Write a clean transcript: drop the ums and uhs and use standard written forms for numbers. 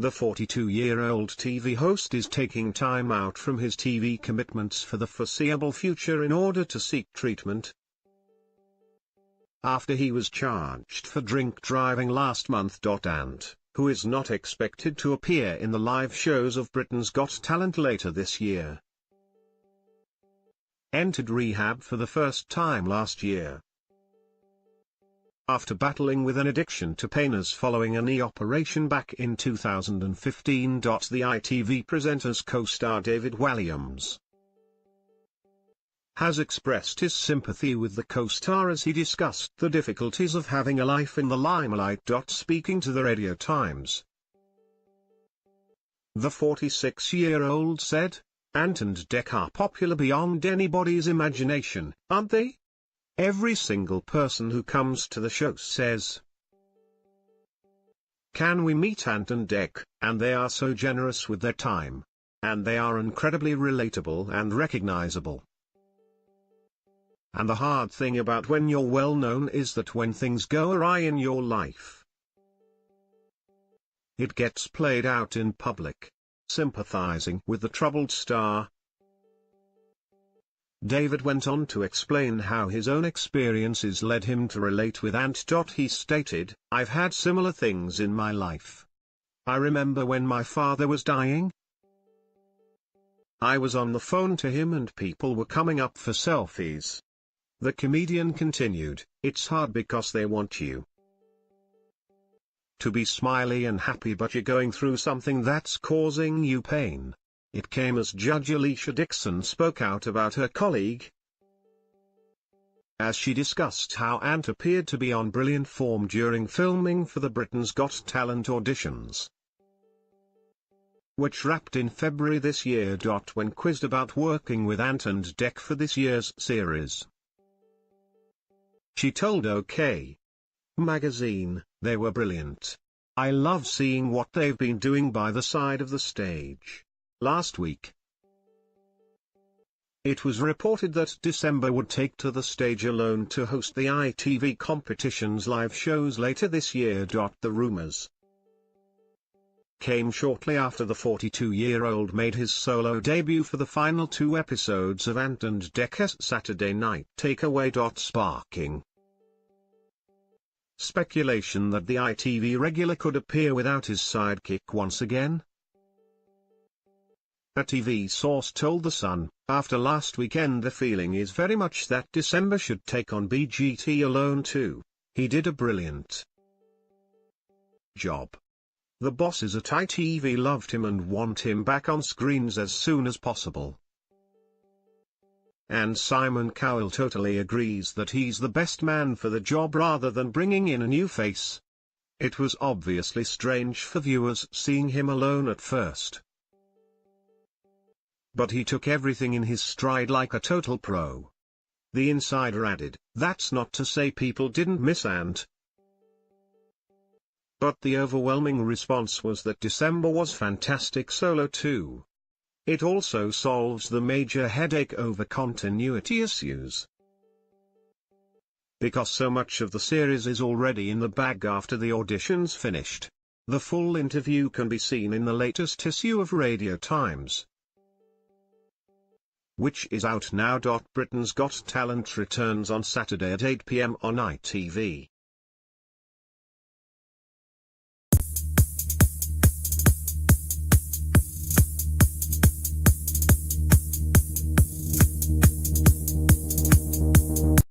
The 42-year-old TV host is taking time out from his TV commitments for the foreseeable future in order to seek treatment. After he was charged for drink driving last month.Ant, who is not expected to appear in the live shows of Britain's Got Talent later this year, entered rehab for the first time last year. After battling with an addiction to painkillers following a knee operation back in 2015. The ITV presenter's co-star David Walliams has expressed his sympathy with the co-star as he discussed the difficulties of having a life in the limelight. Speaking to the Radio Times, the 46-year-old said, "Ant and Dec are popular beyond anybody's imagination, aren't they? Every single person who comes to the show says, 'Can we meet Ant and Dec?' And they are so generous with their time. And they are incredibly relatable and recognizable. And the hard thing about when you're well known is that when things go awry in your life, it gets played out in public." Sympathizing with the troubled star, David went on to explain how his own experiences led him to relate with Ant. He stated, "I've had similar things in my life. I remember when my father was dying. I was on the phone to him and people were coming up for selfies." The comedian continued, "It's hard because they want you to be smiley and happy, but you're going through something that's causing you pain." It came as Judge Alicia Dixon spoke out about her colleague, as she discussed how Ant appeared to be on brilliant form during filming for the Britain's Got Talent auditions, which wrapped in February this year. When quizzed about working with Ant and Dec for this year's series, she told OK! Magazine, "They were brilliant. I love seeing what they've been doing by the side of the stage." Last week, it was reported that December would take to the stage alone to host the ITV competition's live shows later this year. The rumours came shortly after the 42-year-old made his solo debut for the final 2 episodes of Ant and Dec's Saturday Night Takeaway. Sparking speculation that the ITV regular could appear without his sidekick once again. A TV source told The Sun, "After last weekend the feeling is very much that December should take on BGT alone too. He did a brilliant job. The bosses at ITV loved him and want him back on screens as soon as possible." And Simon Cowell totally agrees that he's the best man for the job rather than bringing in a new face. It was obviously strange for viewers seeing him alone at first, but he took everything in his stride like a total pro. The insider added, "That's not to say people didn't miss Ant, but the overwhelming response was that December was fantastic solo too. It also solves the major headache over continuity issues, because so much of the series is already in the bag after the auditions finished." The full interview can be seen in the latest issue of Radio Times, which is out now. Britain's Got Talent returns on Saturday at 8 p.m. on ITV.